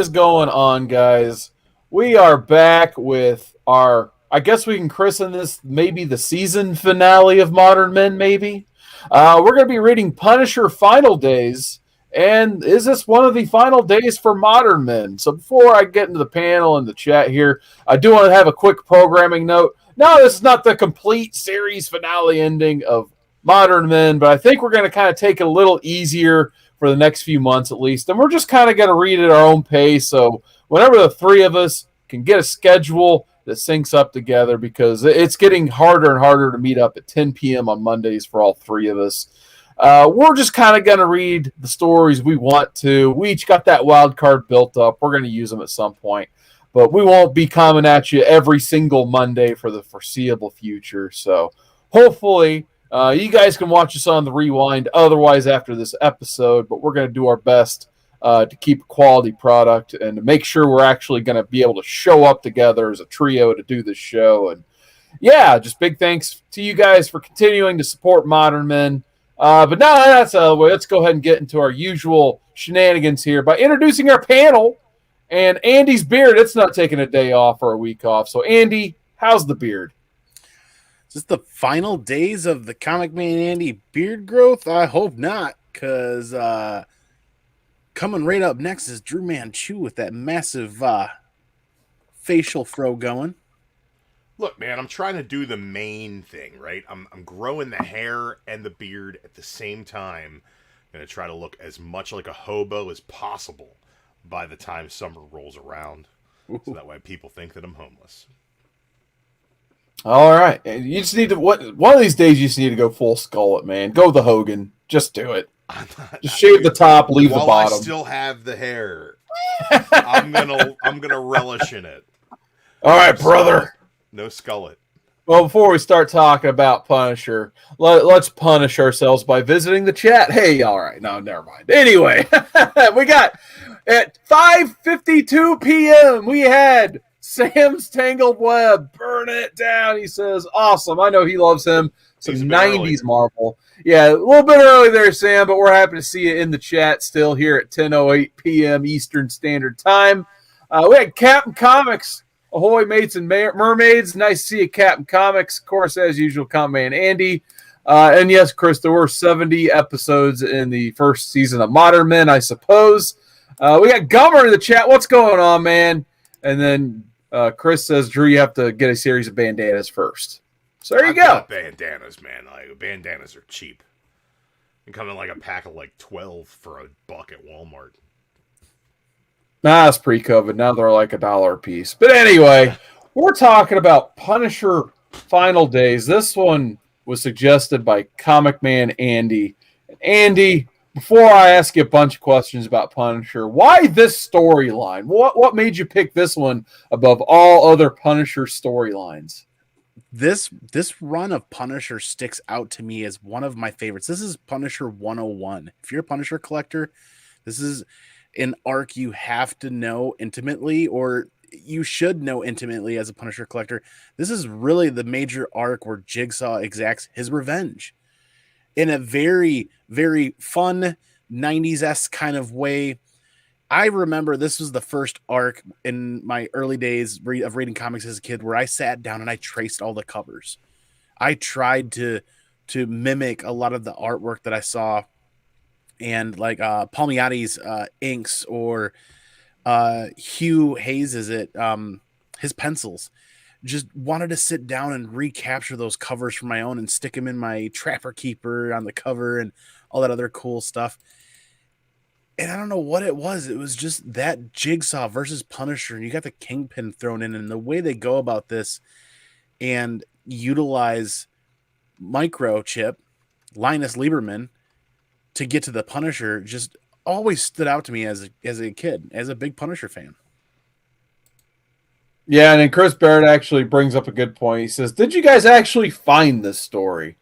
is going on, guys? We are back with our, I guess we can christen this maybe the season finale of Modern Men, maybe. We're going to be reading Punisher Final Days, and is this one of the final days for Modern Men? So before I get into the panel and the chat here, I do want to have a quick programming note. No, this is not the complete series finale ending of Modern Men, but I think we're going to kind of take it a little easier for the next few months at least. And we're just kind of going to read at our own pace. So whenever the three of us can get a schedule that syncs up together, because it's getting harder and harder to meet up at 10 p.m. on Mondays for all three of us. We're just kind of going to read the stories we want to. We each got that wild card built up. We're going to use them at some point. But we won't be coming at you every single Monday for the foreseeable future. So hopefully you guys can watch us on the rewind otherwise after this episode, but we're going to do our best to keep a quality product and to make sure we're actually going to be able to show up together as a trio to do this show. And yeah, just big thanks to you guys for continuing to support Modern Men. But now that's out of the way, let's go ahead and get into our usual shenanigans here by introducing our panel. And Andy's beard, it's not taking a day off or a week off. So Andy, how's the beard? Is this the final days of the ComicManAndy beard growth? I hope not, because coming right up next is DruManchu with that massive facial fro going. Look, man, I'm trying to do the main thing, right? I'm growing the hair and the beard at the same time. I'm going to try to look as much like a hobo as possible by the time summer rolls around. Ooh. So that way people think that I'm homeless. All right. You just need to, one of these days you just need to go full skullet, man. Go the Hogan. Just do it. Just shave the top, leave the bottom. I still have the hair. I'm gonna relish in it. All right, brother. No skullet. Well, before we start talking about Punisher, let's punish ourselves by visiting the chat. Hey, all right. No, never mind. Anyway, we got at 5:52 p.m. we had Sam's Tangled Web. Burn it down, he says. Awesome. I know he loves him. Some 90s Marvel. Yeah, a little bit early there, Sam, but we're happy to see you in the chat still here at 10:08 p.m. Eastern Standard Time. We had Captain Comics. Ahoy, mates and mermaids. Nice to see you, Captain Comics. Of course, as usual, ComicManAndy. And yes, Chris, there were 70 episodes in the first season of Modern Men, I suppose. We got Gummer in the chat. What's going on, man? And then Chris says, Drew, you have to get a series of bandanas first. So there you go. Got bandanas, man. Like, bandanas are cheap. They come in like a pack of like 12 for $1 at Walmart. Nah, it's pre-COVID. Now they're like $1 a piece. But anyway, we're talking about Punisher Final Days. This one was suggested by ComicManAndy. Andy, before I ask you a bunch of questions about Punisher, why this storyline? What made you pick this one above all other Punisher storylines? This run of Punisher sticks out to me as one of my favorites. This is Punisher 101. If you're a Punisher collector, this is an arc you have to know intimately, or you should know intimately as a Punisher collector. This is really the major arc where Jigsaw exacts his revenge in a very, very fun 90s-esque kind of way. I remember this was the first arc in my early days of reading comics as a kid where I sat down and I traced all the covers. I tried to mimic a lot of the artwork that I saw, and like Palmiotti's inks or Hugh Hayes his pencils. Just wanted to sit down and recapture those covers for my own and stick them in my Trapper Keeper on the cover and all that other cool stuff. And I don't know what it was. It was just that Jigsaw versus Punisher, and you got the Kingpin thrown in, and the way they go about this and utilize Microchip, Linus Lieberman, to get to the Punisher just always stood out to me as a kid, as a big Punisher fan. Yeah, and then Chris Barrett actually brings up a good point. He says, did you guys actually find this story?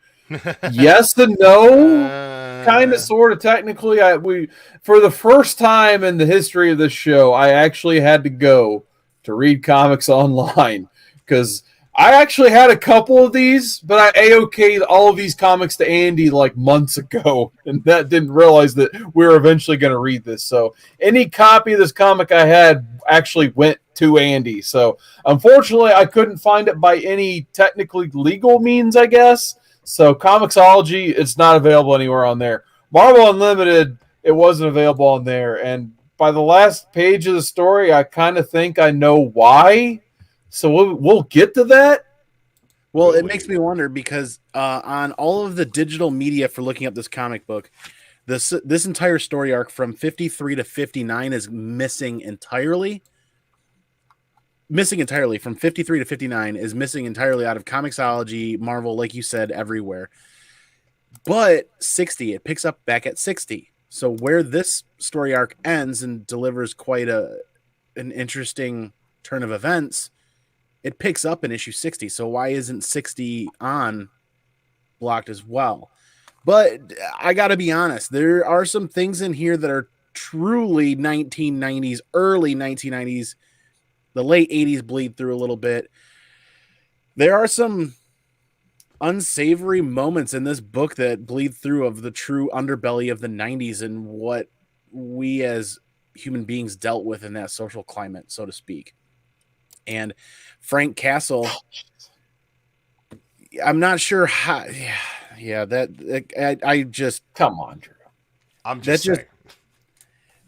Yes and no. Kind of, sort of, technically. We for the first time in the history of this show, I actually had to go to read comics online because I actually had a couple of these, but I AOK'd all of these comics to Andy like months ago, and that didn't realize that we were eventually going to read this. So any copy of this comic I had actually went to Andy. So unfortunately, I couldn't find it by any technically legal means, I guess. So Comixology, it's not available anywhere on there. Marvel Unlimited, it wasn't available on there. And by the last page of the story, I kind of think I know why. So we'll get to that. Well, it makes me wonder because on all of the digital media for looking up this comic book, this entire story arc from 53 to 59 is missing entirely. From 53 to 59 is missing entirely out of Comixology, Marvel, like you said, everywhere. But 60, it picks up back at 60. So where this story arc ends and delivers quite an interesting turn of events, it picks up in issue 60. So why isn't 60 on blocked as well? But I got to be honest, there are some things in here that are truly 1990s, early 1990s. The late 80s bleed through a little bit. There are some unsavory moments in this book that bleed through of the true underbelly of the 90s and what we as human beings dealt with in that social climate, so to speak. And Frank Castle, I'm not sure how. I just come on, Drew. I'm just saying.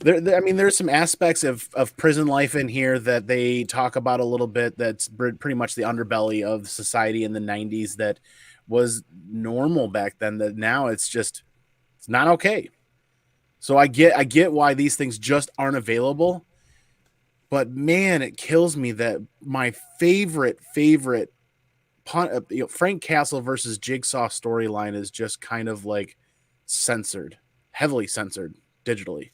I mean, there's some aspects of prison life in here that they talk about a little bit. That's pretty much the underbelly of society in the 90s that was normal back then. That now it's not okay. So I get why these things just aren't available. But man, it kills me that my favorite Frank Castle versus Jigsaw storyline is just kind of like heavily censored digitally.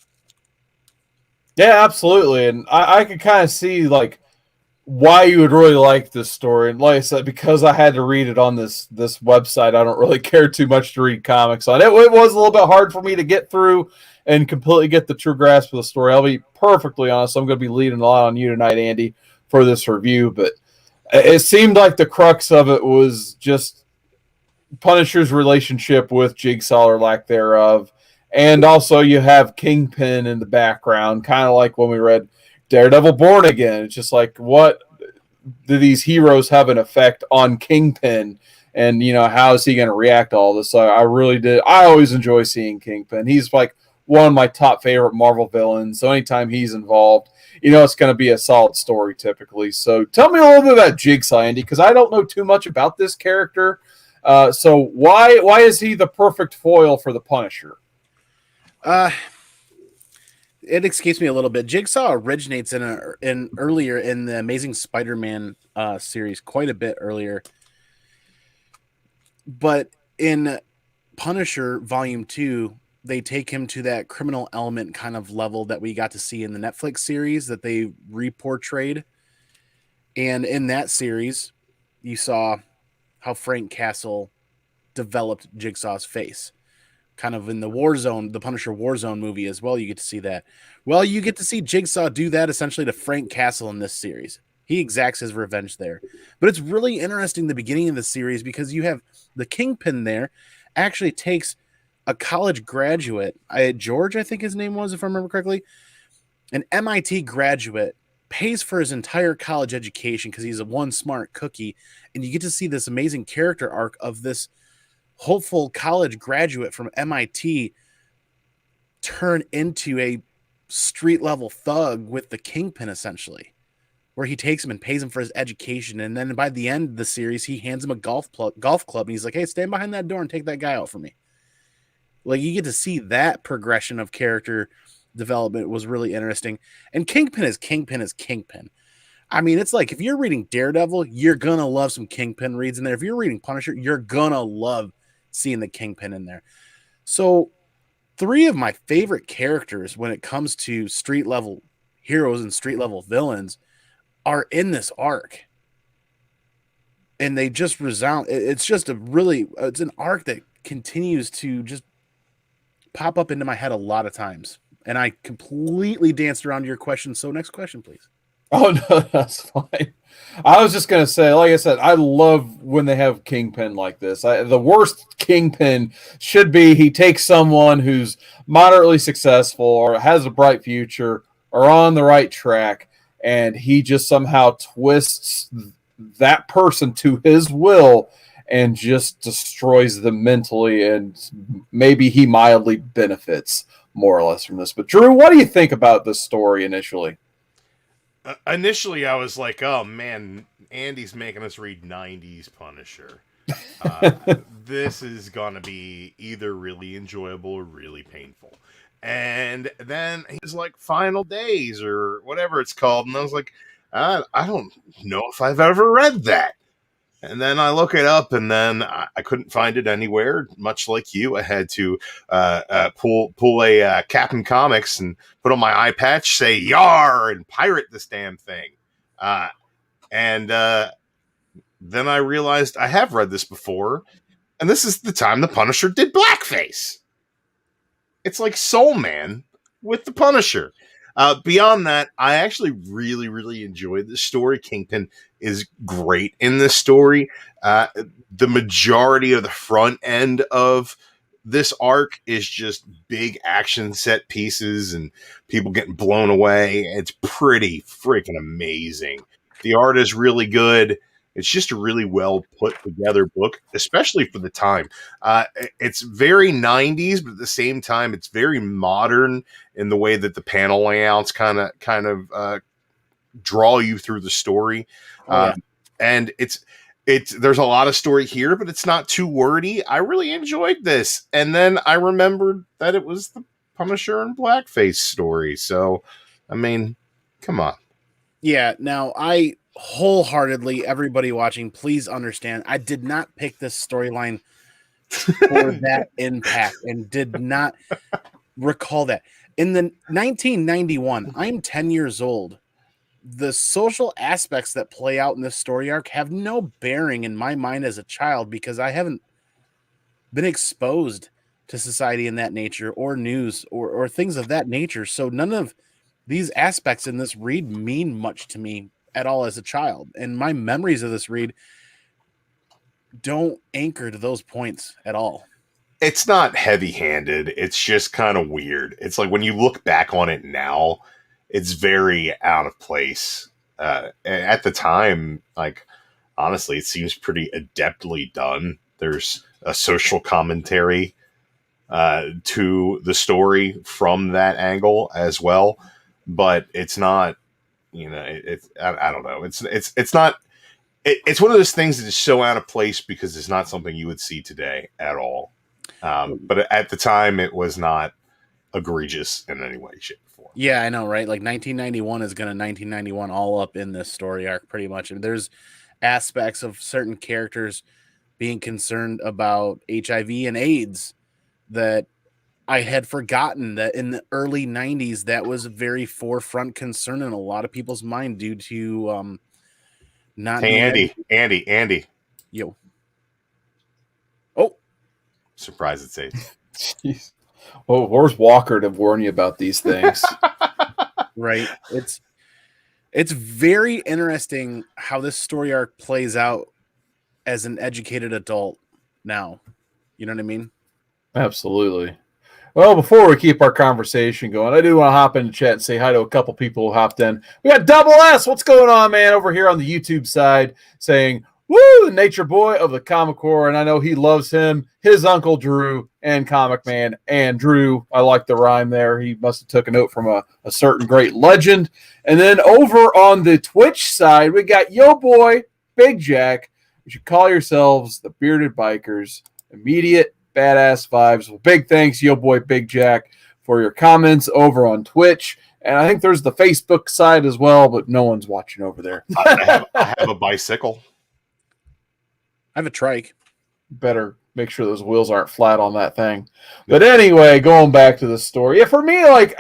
Yeah, absolutely. And I could kind of see like why you would really like this story. And like I said, because I had to read it on this website, I don't really care too much to read comics on it. It was a little bit hard for me to get through and completely get the true grasp of the story. I'll be perfectly honest. I'm going to be leading a lot on you tonight, Andy, for this review. But it seemed like the crux of it was just Punisher's relationship with Jigsaw or lack thereof. And also you have Kingpin in the background, kind of like when we read Daredevil Born Again. It's just like, what do these heroes have an effect on Kingpin? And, how is he going to react to all this? So I really did. I always enjoy seeing Kingpin. He's like one of my top favorite Marvel villains. So anytime he's involved, it's going to be a solid story typically. So tell me a little bit about Jigsaw, Andy, because I don't know too much about this character. So why is he the perfect foil for the Punisher? It escapes me a little bit. Jigsaw originates in earlier in the Amazing Spider-Man series, quite a bit earlier. But in Punisher Volume 2, they take him to that criminal element kind of level that we got to see in the Netflix series that they reportrayed. And in that series, you saw how Frank Castle developed Jigsaw's face. Kind of in the Warzone, the Punisher Warzone movie as well, you get to see that. Well, you get to see Jigsaw do that essentially to Frank Castle in this series. He exacts his revenge there. But it's really interesting the beginning of the series because you have the Kingpin there actually takes a college graduate, George, I think his name was, if I remember correctly, an MIT graduate, pays for his entire college education because he's a one smart cookie, and you get to see this amazing character arc of this hopeful college graduate from MIT turn into a street level thug with the Kingpin, essentially, where he takes him and pays him for his education. And then by the end of the series, he hands him a golf club and he's like, hey, stand behind that door and take that guy out for me. Like, you get to see that progression of character development was really interesting. And Kingpin is Kingpin. I mean, it's like if you're reading Daredevil, you're going to love some Kingpin reads in there. If you're reading Punisher, you're going to love seeing the Kingpin in there. So 3 of my favorite characters when it comes to street level heroes and street level villains are in this arc. And they just resound. It's an arc that continues to just pop up into my head a lot of times. And I completely danced around your question. So next question, please. Oh no, that's fine. I was just gonna say, like I said, I love when they have Kingpin like this. The worst Kingpin should be he takes someone who's moderately successful or has a bright future or on the right track, and he just somehow twists that person to his will and just destroys them mentally, and maybe he mildly benefits more or less from this. But Drew, what do you think about this story initially? Initially, I was like, "Oh man, Andy's making us read '90s Punisher. Uh, this is gonna be either really enjoyable or really painful." And then he's like, "Final Days" or whatever it's called, and I was like, "I don't know if I've ever read that." And then I look it up, and then I couldn't find it anywhere. Much like you, I had to pull a Captain Comics and put on my eye patch, say "Yar" and pirate this damn thing. And then I realized I have read this before, and this is the time the Punisher did blackface. It's like Soul Man with the Punisher. Beyond that, I actually really, really enjoyed this story. Kingpin is great in this story. The majority of the front end of this arc is just big action set pieces and people getting blown away. It's pretty freaking amazing. The art is really good. It's just a really well put together book, especially for the time. It's very 90s, but at the same time, it's very modern in the way that the panel layouts kind of draw you through the story. And there's a lot of story here, but it's not too wordy. I really enjoyed this. And then I remembered that it was the Punisher and Blackface story. So, I mean, come on. Yeah, now I wholeheartedly, everybody watching, please understand, I did not pick this storyline for that impact and did not recall that. In the 1991, I'm 10 years old. The social aspects that play out in this story arc have no bearing in my mind as a child because I haven't been exposed to society in that nature or news or things of that nature. So none of these aspects in this read mean much to me at all as a child. And my memories of this read don't anchor to those points at all. It's not heavy-handed. It's just kind of weird. It's like when you look back on it now, it's very out of place. At the time, like, honestly, it seems pretty adeptly done. There's a social commentary to the story from that angle as well, but it's not, I don't know. It's not, it's one of those things that is so out of place because it's not something you would see today at all. But at the time, it was not egregious in any way, shape, or form. Yeah, I know, right? Like 1991 is going to 1991 all up in this story arc pretty much. And there's aspects of certain characters being concerned about HIV and AIDS that I had forgotten that in the early 90s, that was a very forefront concern in a lot of people's mind due to not. Hey, Andy. Yo. Oh. Surprise it's 8. Jeez. Well, where's Walker to warn you about these things? Right. It's very interesting how this story arc plays out as an educated adult now. You know what I mean? Absolutely. Well, before we keep our conversation going, I do want to hop into chat and say hi to a couple people who hopped in. We got Double S. What's going on, man? Over here on the YouTube side saying, woo, the nature boy of the Comic Corps. And I know he loves him, his uncle Drew, and Comic Man. And Drew, I like the rhyme there. He must have took a note from a certain great legend. And then over on the Twitch side, we got Yo Boy, Big Jack. You should call yourselves the Bearded Bikers. Immediate badass vibes. Well, big thanks, Yo Boy, Big Jack, for your comments over on Twitch. And I think there's the Facebook side as well, but no one's watching over there. I have a bicycle. I have a trike. Better make sure those wheels aren't flat on that thing. But anyway, going back to the story. Yeah, for me, like,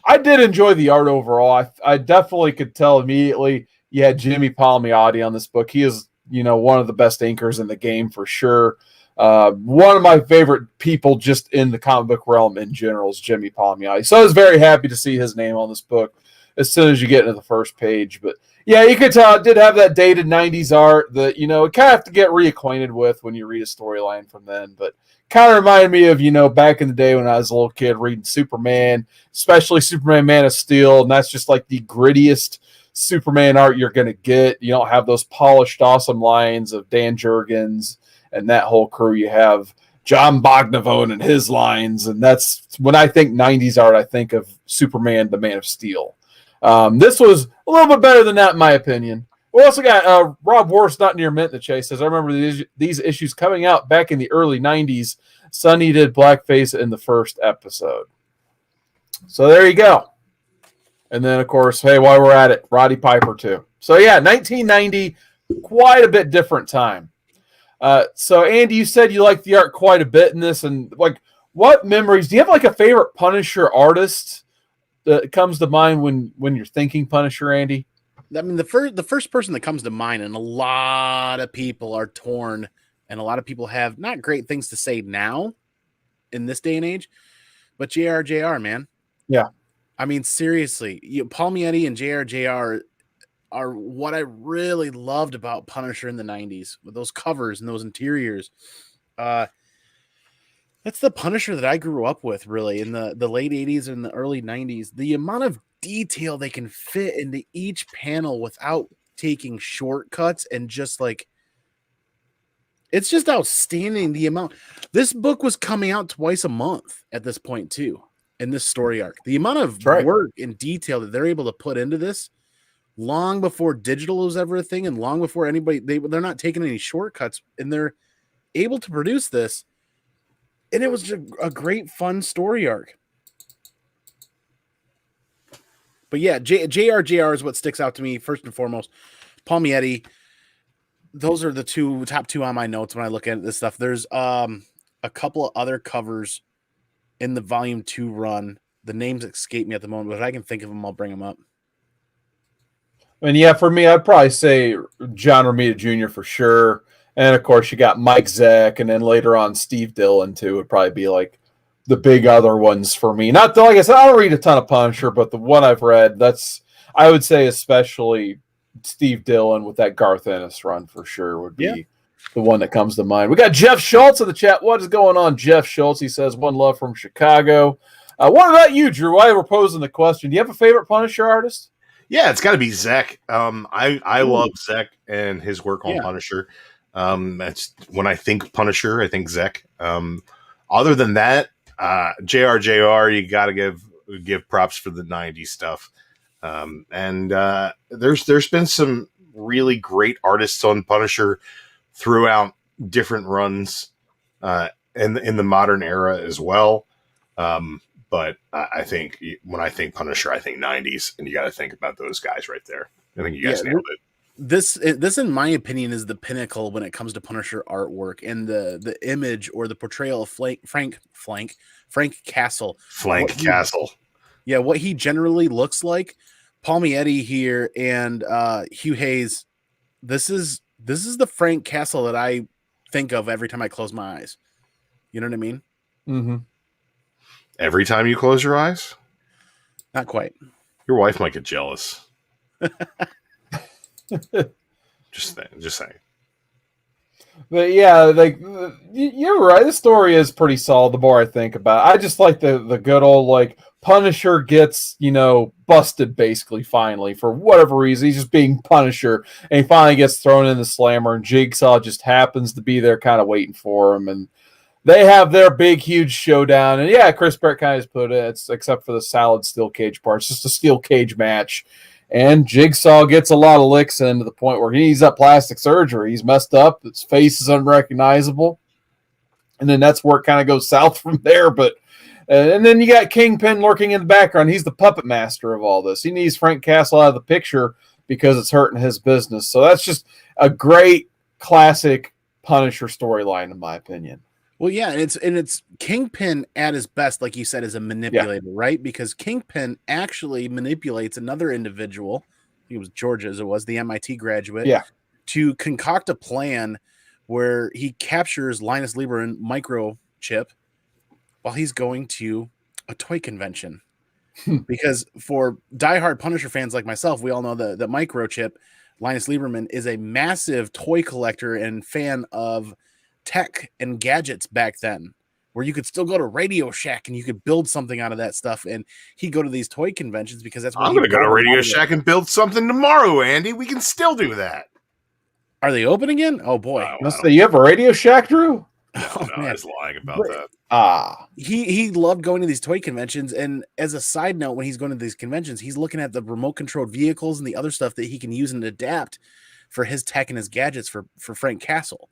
I did enjoy the art overall. I definitely could tell immediately you had Jimmy Palmiotti on this book. He is, one of the best inkers in the game for sure. One of my favorite people just in the comic book realm in general is Jimmy Palmiotti. So I was very happy to see his name on this book. as soon as you get into the first page. But yeah, you could tell it did have that dated 90s art that, it kind of have to get reacquainted with when you read a storyline from then. But kind of reminded me of, back in the day when I was a little kid reading Superman, especially Superman Man of Steel. And that's just like the grittiest Superman art you're going to get. You don't have those polished, awesome lines of Dan Jurgens and that whole crew. You have John Bogdanavone and his lines. And that's when I think 90s art, I think of Superman, the Man of Steel. This was a little bit better than that, in my opinion. We also got Rob Worth's Not Near Mint the Chase says, I remember these issues coming out back in the early 90s. Sonny did blackface in the first episode. So there you go. And then, of course, hey, while we're at it, Roddy Piper, too. So, yeah, 1990, quite a bit different time. So, Andy, you said you liked the art quite a bit in this. And, what memories? Do you have, a favorite Punisher artist that comes to mind when you're thinking Punisher, Andy? I mean, the first person that comes to mind, and a lot of people are torn, and a lot of people have not great things to say now in this day and age, but JR, man. Yeah. I mean, seriously, Palmiotti and JR are what I really loved about Punisher in the 90s, with those covers and those interiors. That's the Punisher that I grew up with, really, in the late 80s and the early 90s. The amount of detail they can fit into each panel without taking shortcuts and just it's just outstanding. The amount this book was coming out twice a month at this point too, in this story arc. The amount of work and detail that they're able to put into this long before digital was ever a thing, and long before anybody they're not taking any shortcuts, and they're able to produce this. And it was just a great, fun story arc. But yeah, JR is what sticks out to me first and foremost. Palmiotti, those are the top two on my notes when I look at this stuff. There's a couple of other covers in the volume 2 run. The names escape me at the moment, but if I can think of them, I'll bring them up. And yeah, for me, I'd probably say John Romita Jr. for sure. And of course, you got Mike Zeck, and then later on Steve Dillon too would probably be the big other ones for me. Not like I said, I don't read a ton of Punisher, but the one I've read, I would say especially Steve Dillon with that Garth Ennis run for sure would be the one that comes to mind. We got Jeff Schultz in the chat. What is going on, Jeff Schultz? He says, one love from Chicago. What about you, Drew? While we're posing the question, do you have a favorite Punisher artist? Yeah, it's got to be Zeck. I love Zeck and his work on Punisher. That's when I think Punisher, I think Zeck. Other than that, JR, you got to give props for the 90s stuff. And there's been some really great artists on Punisher throughout different runs in the modern era as well. But I think when I think Punisher, I think 90s, and you got to think about those guys right there. I think you guys nailed it. This, in my opinion, is the pinnacle when it comes to Punisher artwork and the image or the portrayal of Frank Castle. What he generally looks like. Palmiotti here and Hugh Hayes. This is the Frank Castle that I think of every time I close my eyes. You know what I mean? Mm-hmm. Every time you close your eyes? Not quite. Your wife might get jealous. Just saying. But yeah, you're right. The story is pretty solid. The more I think about it, I just like the good old Punisher gets busted basically finally for whatever reason. He's just being Punisher, and he finally gets thrown in the slammer, and Jigsaw just happens to be there, kind of waiting for him, and they have their big, huge showdown. And yeah, Chris Barrett kind of just put it, except for the solid steel cage part, it's just a steel cage match. And Jigsaw gets a lot of licks in to the point where he needs that plastic surgery. He's messed up. His face is unrecognizable. And then that's where it kind of goes south from there. But and then you got Kingpin lurking in the background. He's the puppet master of all this. He needs Frank Castle out of the picture because it's hurting his business. So that's just a great classic Punisher storyline, in my opinion. Well, yeah, and it's Kingpin at his best, like you said, as a manipulator, right? Because Kingpin actually manipulates another individual. I think it was Georgia, as it was, the MIT graduate, to concoct a plan where he captures Linus Lieberman microchip while he's going to a toy convention. Because for diehard Punisher fans like myself, we all know that Microchip, Linus Lieberman, is a massive toy collector and fan of tech and gadgets back then, where you could still go to Radio Shack and you could build something out of that stuff. And he'd go to these toy conventions because that's where I'm going to go to Radio Shack and build something tomorrow, Andy. We can still do that. Are they open again? Oh boy! You have a Radio Shack, Drew? Oh, no, I was lying about that. He loved going to these toy conventions, and as a side note, when he's going to these conventions, he's looking at the remote controlled vehicles and the other stuff that he can use and adapt for his tech and his gadgets for Frank Castle.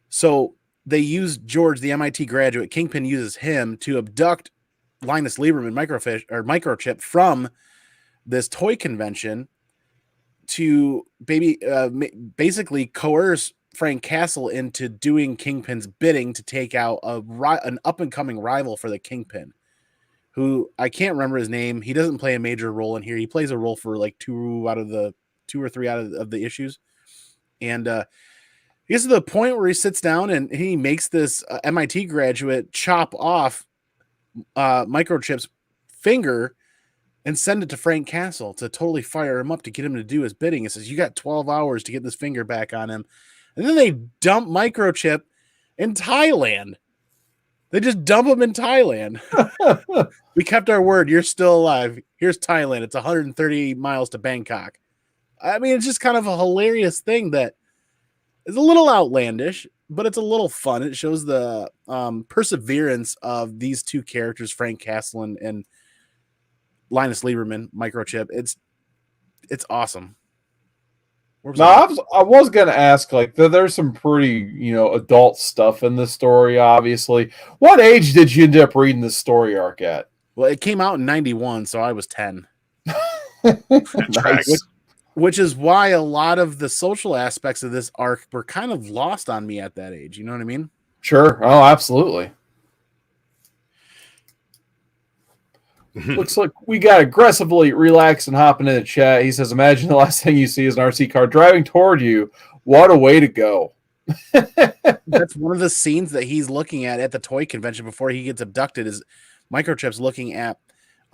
So they use George, the MIT graduate. Kingpin uses him to abduct Linus Lieberman, Microchip, from this toy convention to basically coerce Frank Castle into doing Kingpin's bidding to take out an up-and-coming rival for the Kingpin, who I can't remember his name. He doesn't play a major role in here. He plays a role for like two or three out of the issues. And he gets to the point where he sits down and he makes this MIT graduate chop off Microchip's finger and send it to Frank Castle to totally fire him up to get him to do his bidding. It says, you got 12 hours to get this finger back on him. And then they dump Microchip in Thailand. They just dump him in Thailand. We kept our word. You're still alive. Here's Thailand. It's 130 miles to Bangkok. I mean, it's just kind of a hilarious thing that is a little outlandish, but it's a little fun. It shows the perseverance of these two characters, Frank Castle and Linus Lieberman, Microchip. It's awesome. I was going to ask, like, there's some pretty, adult stuff in this story, obviously. What age did you end up reading this story arc at? Well, it came out in 91, so I was 10. Nice. Which is why a lot of the social aspects of this arc were kind of lost on me at that age. You know what I mean? Sure. Oh, absolutely. Looks like we got aggressively relaxed and hopping into chat. He says, imagine the last thing you see is an RC car driving toward you. What a way to go. That's one of the scenes that he's looking at the toy convention before he gets abducted is Microchip's looking at,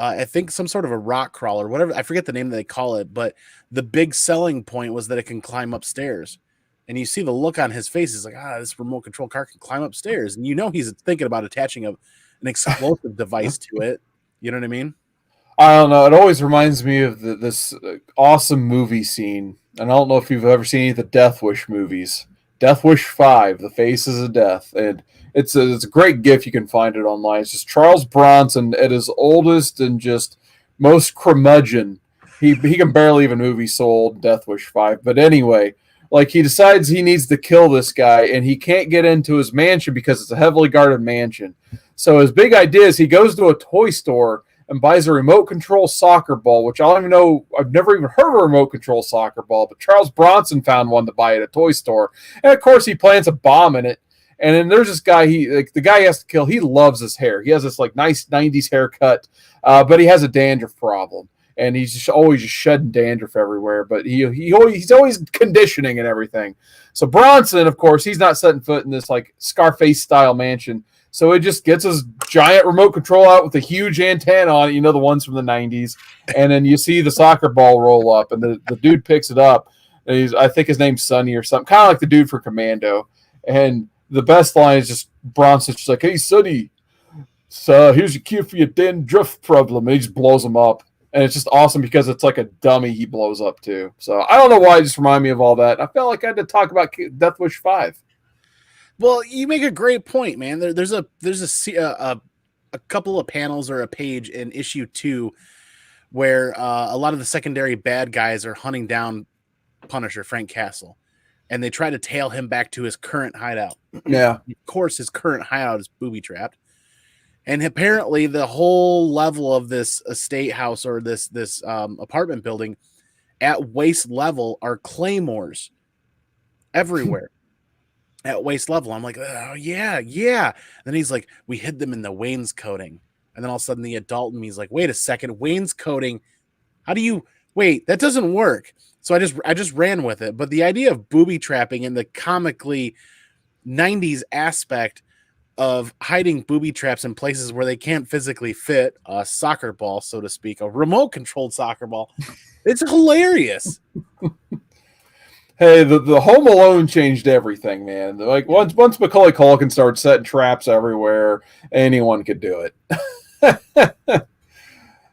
I think, some sort of a rock crawler, whatever. I forget the name that they call it, but the big selling point was that it can climb upstairs. And you see the look on his face. He's like, this remote control car can climb upstairs. And he's thinking about attaching an explosive device to it. You know what I mean? I don't know. It always reminds me of this awesome movie scene. And I don't know if you've ever seen any of the Death Wish movies. Death Wish 5, The Faces of Death. And it's a great gif. You can find it online. It's just Charles Bronson at his oldest and just most curmudgeon. He can barely even move. He's so old, Death Wish 5. But anyway, like he decides he needs to kill this guy, and he can't get into his mansion because it's a heavily guarded mansion. So his big idea is he goes to a toy store and buys a remote control soccer ball, which I don't even know. I've never even heard of a remote control soccer ball, but Charles Bronson found one to buy at a toy store. And of course he plants a bomb in it. And then there's this guy, the guy he has to kill. He loves his hair. He has this like nice 90s haircut, but he has a dandruff problem. And he's just always just shedding dandruff everywhere. But he's always conditioning and everything. So Bronson, of course, he's not setting foot in this like Scarface style mansion. So he just gets his giant remote control out with a huge antenna on it, the ones from the 90s. And then you see the soccer ball roll up, and the dude picks it up. And I think his name's Sonny or something, kind of like the dude for Commando. And the best line is just Bronson's just like, hey, Sonny, so here's your cue for your dandruff problem. And he just blows him up. And it's just awesome because it's like a dummy he blows up too. So I don't know why it just reminded me of all that. I felt like I had to talk about Death Wish 5. Well, you make a great point, man. There's a couple of panels or a page in issue 2 where a lot of the secondary bad guys are hunting down Punisher, Frank Castle, and they try to tail him back to his current hideout. Yeah. Of course, his current hideout is booby-trapped. And apparently the whole level of this estate house or this apartment building at waist level are claymores everywhere. At waist level. I'm like, oh, yeah. And then he's like, we hid them in the wainscoting. And then all of a sudden the adult in me is like, wait a second, wainscoting. How do you wait? That doesn't work. So I just ran with it. But the idea of booby trapping and the comically 90s aspect of hiding booby traps in places where they can't physically fit a soccer ball, so to speak, a remote controlled soccer ball. It's hilarious. Hey, the Home Alone changed everything, man. Like once Macaulay Culkin started setting traps everywhere, anyone could do it.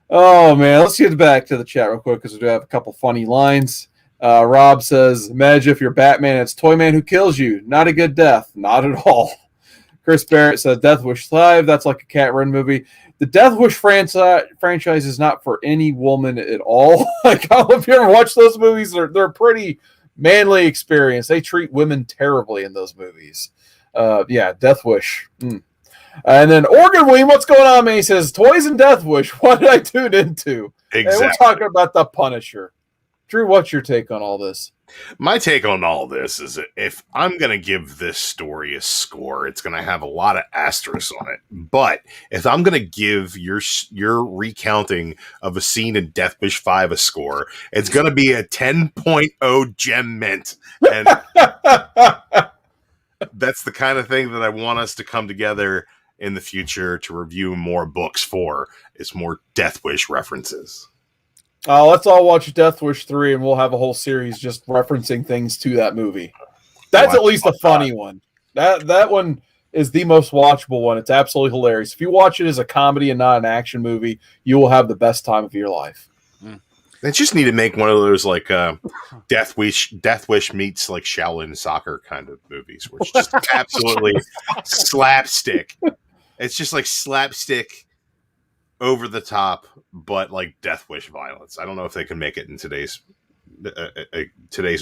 Oh man, let's get back to the chat real quick because we do have a couple funny lines. Rob says, "Imagine if you're Batman, and it's Toyman who kills you. Not a good death. Not at all." Chris Barrett says, "Death Wish 5. That's like a Cat Run movie." The Death Wish franchise is not for any woman at all. Like, I don't know if you ever watched those movies. They're pretty manly experience. They treat women terribly in those movies. Yeah, Death Wish. And then Organ Ween, what's going on, man? He says, "Toys and Death Wish. What did I tune into?" Exactly. And we're talking about the Punisher. Drew, what's your take on all this? My take on all this is that if I'm going to give this story a score, it's going to have a lot of asterisks on it. But if I'm going to give your recounting of a scene in Death Wish 5 a score, it's going to be a 10.0 gem mint. And that's the kind of thing that I want us to come together in the future to review more books for, is more Death Wish references. Let's all watch Death Wish 3 and we'll have a whole series just referencing things to that movie. That's at least a funny one. That one is the most watchable one. It's absolutely hilarious. If you watch it as a comedy and not an action movie, you will have the best time of your life. They just need to make one of those like Death Wish meets like Shaolin soccer kind of movies, where it's just absolutely slapstick. It's just like slapstick, over the top, but like Death Wish violence. I don't know if they can make it in today's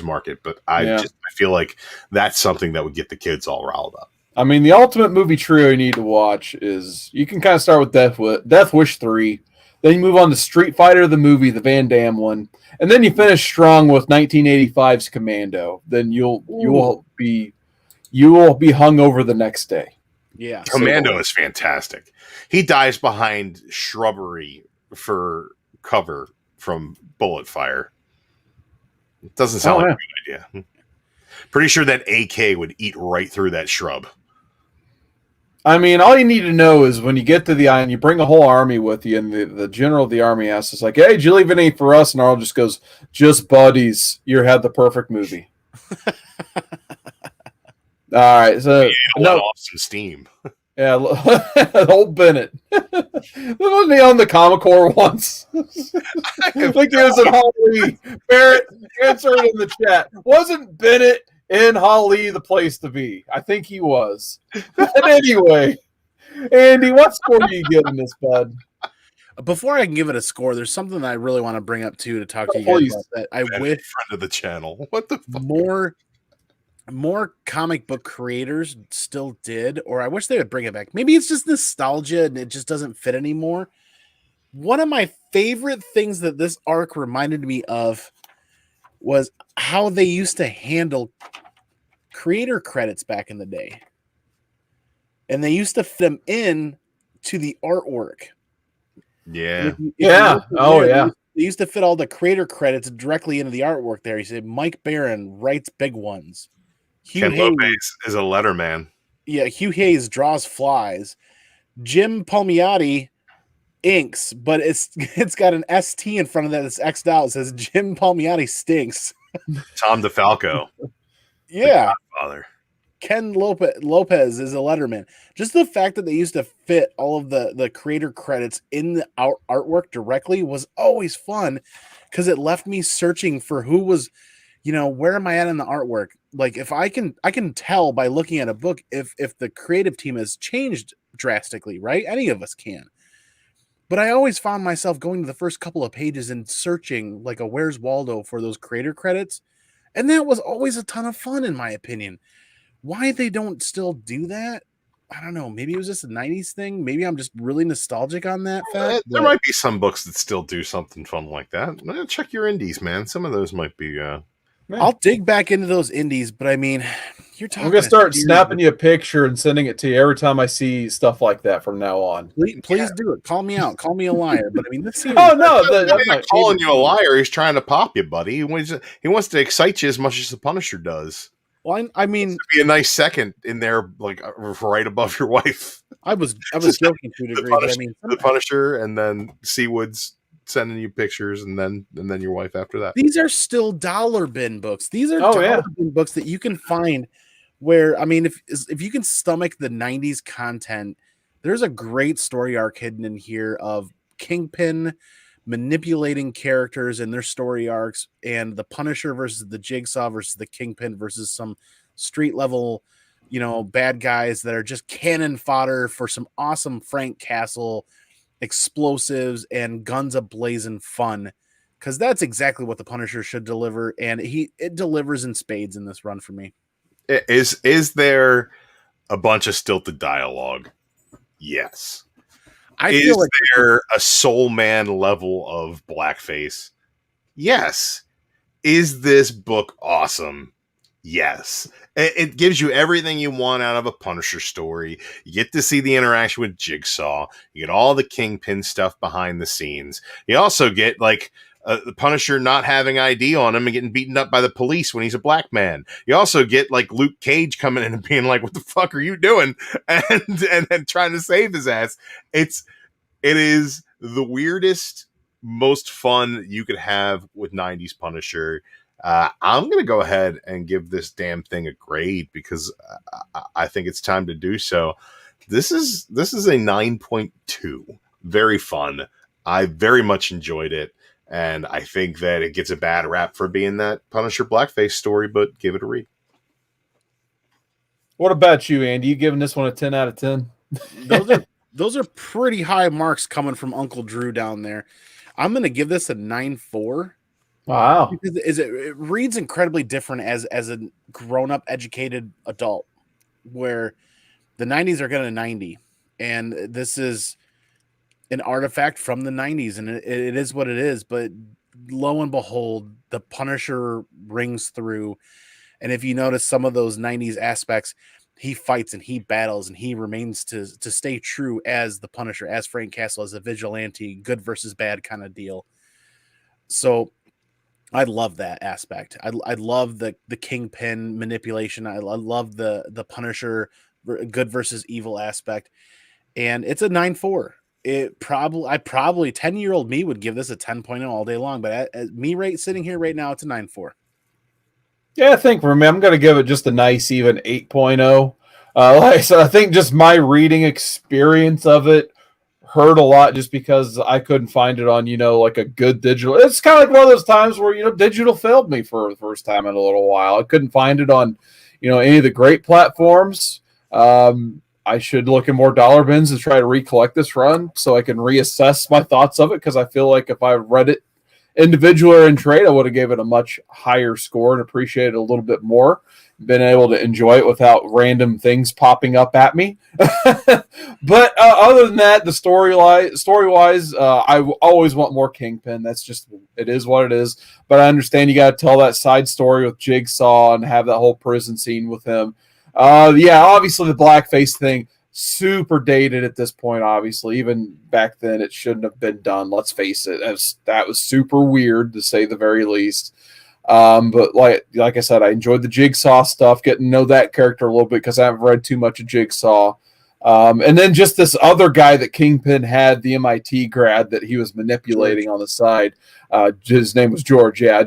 market, but I feel like that's something that would get the kids all riled up. I mean, the ultimate movie trio you need to watch is, you can kind of start with Death Wish 3, then you move on to Street Fighter the movie, the Van Damme one, and then you finish strong with 1985's Commando. Then you will be hung over the next day. Yeah, Commando is fantastic. He dies behind shrubbery for cover from bullet fire. It doesn't sound like a good idea. Pretty sure that AK would eat right through that shrub. I mean, all you need to know is when you get to the island, you bring a whole army with you, and the general of the army asks us, like, "Hey, did you leave any for us?" And Arl just goes, "Just buddies. You had the perfect movie." All right, so let off some steam. Yeah, old Bennett. Wasn't he on the Comic Core once? I think he was in Holly. Barrett, answer it in the chat. Wasn't Bennett in Holly the place to be? I think he was. But anyway, Andy, what score do you give in this, bud? Before I can give it a score, there's something that I really want to bring up too, to talk to you guys about. That I wish friend of the channel. What the fuck? More comic book creators still did, or I wish they would bring it back. Maybe it's just nostalgia and it just doesn't fit anymore. One of my favorite things that this arc reminded me of was how they used to handle creator credits back in the day. And they used to fit them in to the artwork. Yeah. They used to fit all the creator credits directly into the artwork there. He said Mike Barron writes big ones. Ken Lopez is a letterman. Yeah, Hugh Hayes draws flies. Jim Palmiotti inks, but it's got an ST in front of that that's X'd out. It says Jim Palmiotti stinks. Tom DeFalco. Yeah. Godfather. Ken Lopez is a letterman. Just the fact that they used to fit all of the creator credits in the artwork directly was always fun, because it left me searching for who was, where am I at in the artwork? Like, if I can tell by looking at a book if the creative team has changed drastically, right? Any of us can. But I always found myself going to the first couple of pages and searching like a Where's Waldo for those creator credits. And that was always a ton of fun, in my opinion. Why they don't still do that, I don't know. Maybe it was just a 90s thing. Maybe I'm just really nostalgic on that fact. There might be some books that still do something fun like that. Check your indies, man. Some of those might be... I'll dig back into those indies, but I mean, you're talking... I'm going to start snapping you a picture and sending it to you every time I see stuff like that from now on. Please do it. Call me out. Call me a liar. But I mean, this series... Oh, no. I'm not calling you a liar. He's trying to pop you, buddy. He wants to excite you as much as the Punisher does. Well, I mean, Be a nice second in there, like right above your wife. I was joking to a degree, but I mean, The Punisher, and then Seawood's sending you pictures, and then your wife after that. these are still dollar bin books. These are bin books that you can find where, I mean, if you can stomach the 90s content, there's a great story arc hidden in here of Kingpin manipulating characters and their story arcs, and the Punisher versus the Jigsaw versus the Kingpin versus some street level, bad guys that are just cannon fodder for some awesome Frank Castle explosives and guns a-blazing fun, because that's exactly what the Punisher should deliver, and it delivers in spades in this run for me. Is there a bunch of stilted dialogue? Yes. Is there a Soul Man level of blackface? Yes. Is this book awesome? Yes. It gives you everything you want out of a Punisher story. You get to see the interaction with Jigsaw. You get all the Kingpin stuff behind the scenes. You also get like the Punisher not having ID on him and getting beaten up by the police when he's a black man. You also get like Luke Cage coming in and being like, "What the fuck are you doing?" and then trying to save his ass. It is the weirdest, most fun you could have with 90s Punisher. I'm going to go ahead and give this damn thing a grade because I think it's time to do so. This is a 9.2. Very fun. I very much enjoyed it. And I think that it gets a bad rap for being that Punisher blackface story, but give it a read. What about you, Andy? You giving this one a 10 out of 10? Those are pretty high marks coming from Uncle Drew down there. I'm going to give this a 9.4. Wow. Because it reads incredibly different as a grown-up, educated adult, where the 90s are going to 90. And this is an artifact from the 90s, and it is what it is. But lo and behold, the Punisher rings through. And if you notice some of those 90s aspects, he fights and he battles and he remains to stay true as the Punisher, as Frank Castle, as a vigilante, good versus bad kind of deal. So I love that aspect. I love the Kingpin manipulation. I love the Punisher good versus evil aspect. And it's a 9.4. I probably 10-year-old me would give this a 10.0 all day long, but at me sitting here right now, it's a 9.4. Yeah, I think for me, I'm going to give it just a nice even 8.0. Like I said, I think just my reading experience of it hurt a lot just because I couldn't find it on, like a good digital. It's kind of like one of those times where, digital failed me for the first time in a little while. I couldn't find it on, any of the great platforms. I should look in more dollar bins to try to recollect this run so I can reassess my thoughts of it, because I feel like if I read it individual or in trade, I would have gave it a much higher score and appreciated it a little bit more, been able to enjoy it without random things popping up at me. But other than that, the story-wise, I always want more Kingpin. That's just, it is what it is. But I understand you got to tell that side story with Jigsaw and have that whole prison scene with him. Yeah, obviously the blackface thing, super dated at this point, obviously. Even back then, it shouldn't have been done. Let's face it. That was super weird, to say the very least. But like I said, I enjoyed the Jigsaw stuff, getting to know that character a little bit because I haven't read too much of Jigsaw. And then just this other guy that Kingpin had, the MIT grad that he was manipulating on the side. His name was George. Yeah,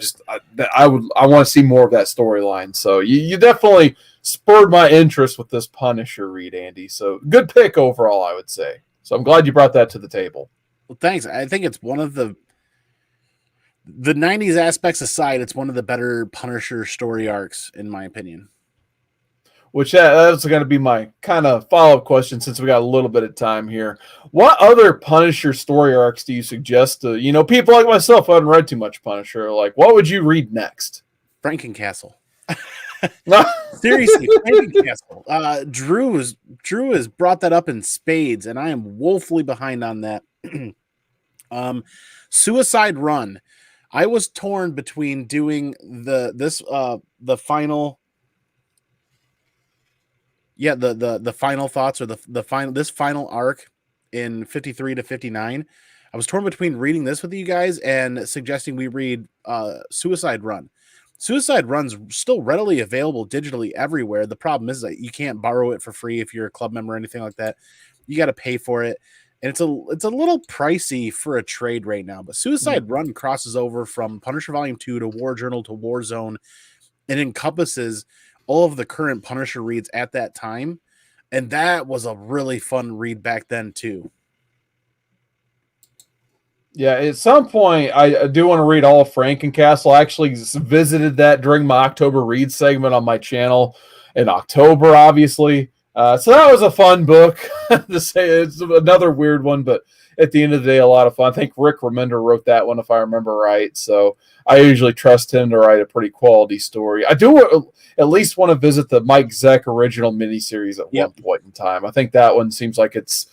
I want to see more of that storyline. So you definitely spurred my interest with this Punisher read, Andy. So good pick overall, I would say. So I'm glad you brought that to the table. Well, thanks. I think it's one of the 90s aspects aside, it's one of the better Punisher story arcs, in my opinion. Which that's going to be my kind of follow-up question, since we got a little bit of time here. What other Punisher story arcs do you suggest to, people like myself who haven't read too much Punisher? Like, what would you read next? Frankencastle. Seriously, Frankencastle. Drew has brought that up in spades, and I am woefully behind on that. Suicide Run. I was torn between doing the final. Yeah, the final thoughts, or this final arc in 53 to 59. I was torn between reading this with you guys and suggesting we read Suicide Run. Suicide Run's still readily available digitally everywhere. The problem is that you can't borrow it for free if you're a club member or anything like that. You got to pay for it, and it's a little pricey for a trade right now. But Suicide Run crosses over from Punisher Volume 2 to War Journal to Warzone, and encompasses all of the current Punisher reads at that time, and that was a really fun read back then too. Yeah, at some point, I do want to read all of Frankencastle. I actually visited that during my October read segment on my channel in October, obviously. So that was a fun book to say. It's another weird one, but at the end of the day, a lot of fun. I think Rick Remender wrote that one, if I remember right. So I usually trust him to write a pretty quality story. I do at least want to visit the Mike Zeck original miniseries at one point in time. I think that one seems like it's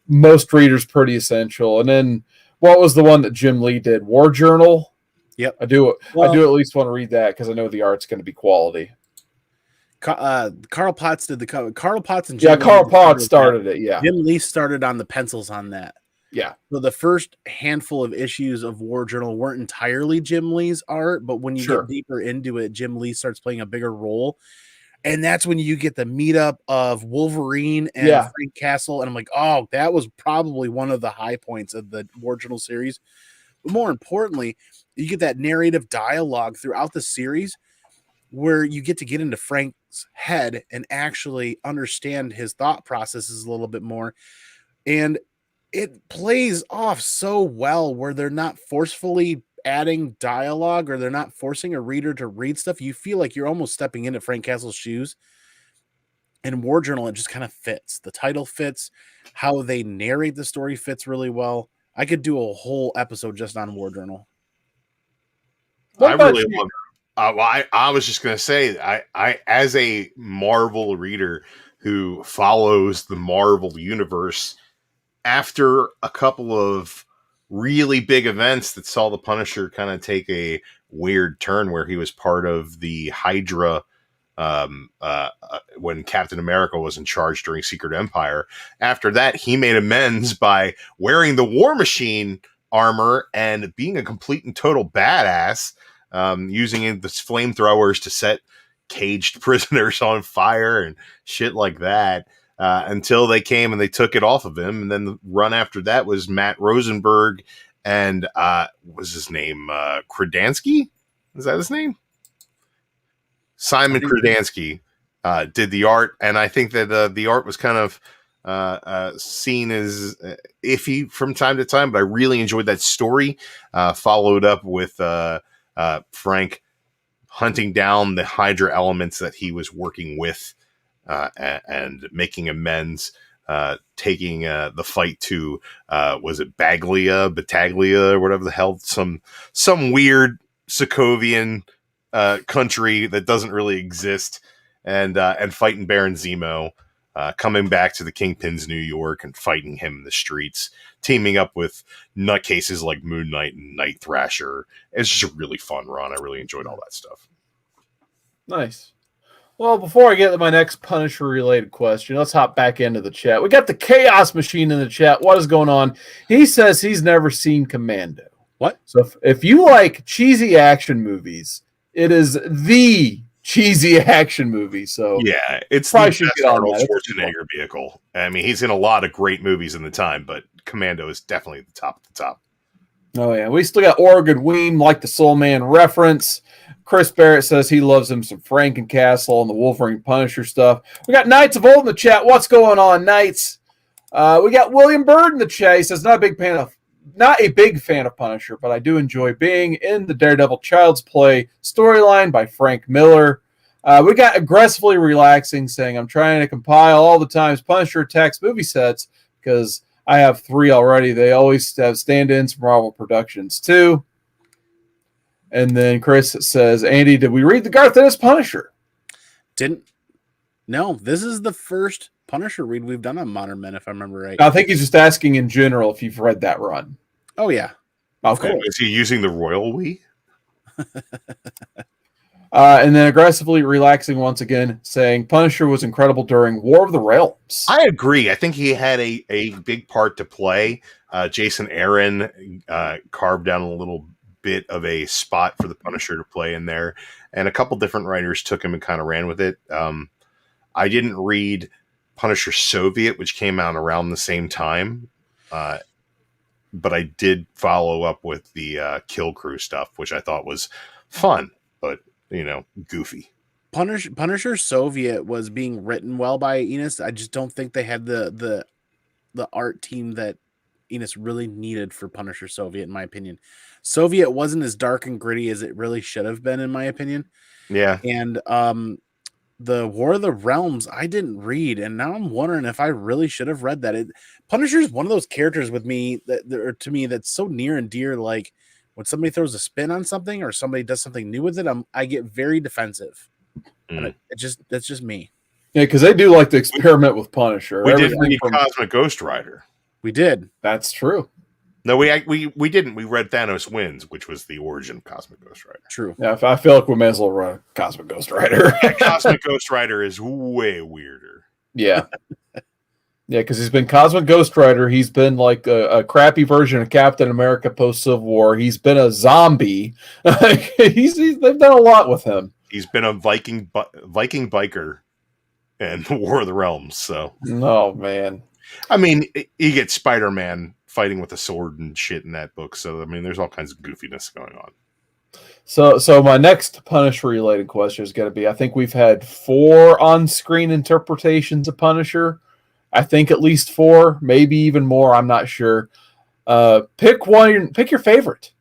most readers pretty essential. And then what was the one that Jim Lee did? War Journal? Yep. I do at least want to read that because I know the art's going to be quality. Carl Potts did the cover. Carl Potts and Jim Lee Carl Potts started it. Yeah. Jim Lee started on the pencils on that. Yeah. So the first handful of issues of War Journal weren't entirely Jim Lee's art, but when you get deeper into it, Jim Lee starts playing a bigger role. And that's when you get the meetup of Wolverine and Frank Castle. And I'm like, oh, that was probably one of the high points of the War Journal series. But more importantly, you get that narrative dialogue throughout the series where you get to get into Frank's head and actually understand his thought processes a little bit more. And it plays off so well where they're not forcefully adding dialogue or they're not forcing a reader to read stuff. You feel like you're almost stepping into Frank Castle's shoes. In War Journal, it just kind of fits. The title fits. How they narrate the story fits really well. I could do a whole episode just on War Journal. I really love it. I was just going to say, I as a Marvel reader who follows the Marvel universe, after a couple of really big events that saw the Punisher kind of take a weird turn where he was part of the Hydra when Captain America was in charge during Secret Empire. After that, he made amends by wearing the War Machine armor and being a complete and total badass, using the flamethrowers to set caged prisoners on fire and shit like that. Until they came and they took it off of him. And then the run after that was Matt Rosenberg and what was his name? Kradansky? Is that his name? Simon Kradansky did the art. And I think that the art was kind of seen as iffy from time to time, but I really enjoyed that story. Followed up with Frank hunting down the Hydra elements that he was working with. And making amends, taking the fight to was it Battaglia, or whatever the hell, some weird Sokovian country that doesn't really exist, and fighting Baron Zemo, coming back to the Kingpin's New York and fighting him in the streets, teaming up with nutcases like Moon Knight and Night Thrasher. It's just a really fun run. I really enjoyed all that stuff. Nice. Well, before I get to my next Punisher-related question, let's hop back into the chat. We got the Chaos Machine in the chat. What is going on? He says he's never seen Commando. What? So if you like cheesy action movies, it is the cheesy action movie. So yeah, it's probably the should best get on Arnold that. Schwarzenegger vehicle. I mean, he's in a lot of great movies in the time, but Commando is definitely the top of the top. Oh, yeah. We still got Oregon Weem, like the Soul Man reference. Chris Barrett says he loves him some Frankencastle and the Wolverine Punisher stuff. We got Knights of Old in the chat. What's going on, Knights? We got William Bird in the chat. He says, not a big fan of Punisher, but I do enjoy being in the Daredevil Child's Play storyline by Frank Miller. We got Aggressively Relaxing saying, I'm trying to compile all the times Punisher attacks movie sets because I have 3 already. They always have stand-ins from Marvel Productions too. And then Chris says, Andy, did we read the Garth Ennis Punisher? No, this is the first Punisher read we've done on Modern Men, if I remember right. I think he's just asking in general if you've read that run. Oh, yeah. Of course. Is he using the royal we? And then Aggressively Relaxing once again, saying Punisher was incredible during War of the Realms. I agree. I think he had a big part to play. Jason Aaron carved down a little bit of a spot for the Punisher to play in there, and a couple different writers took him and kind of ran with it. I didn't read Punisher Soviet, which came out around the same time, but I did follow up with the Kill Crew stuff, which I thought was fun, but goofy. Punisher Soviet was being written well by Enos. I just don't think they had the art team that Enos really needed for Punisher Soviet, in my opinion. Soviet wasn't as dark and gritty as it really should have been, in my opinion. Yeah. And the War of the Realms, I didn't read, and now I'm wondering if I really should have read that. Punisher is one of those characters with me to me that's so near and dear. Like when somebody throws a spin on something or somebody does something new with it, I get very defensive. And that's just me. Yeah, because they do like to experiment with Punisher. We did read Cosmic Ghost Rider. We did. That's true. No, we didn't. We read Thanos Wins, which was the origin of Cosmic Ghost Rider. True. Yeah, I feel like we may as well run Cosmic Ghost Rider. Cosmic Ghost Rider is way weirder. Yeah. Yeah, because he's been Cosmic Ghost Rider. He's been like a crappy version of Captain America post-Civil War. He's been a zombie. They've done a lot with him. He's been a Viking biker in the War of the Realms. So, oh man, I mean, you get Spider-Man fighting with a sword and shit in that book. So, I mean, there's all kinds of goofiness going on. So my next Punisher related question is going to be: I think we've had 4 on-screen interpretations of Punisher. I think at least 4, maybe even more. I'm not sure. Pick one. Pick your favorite.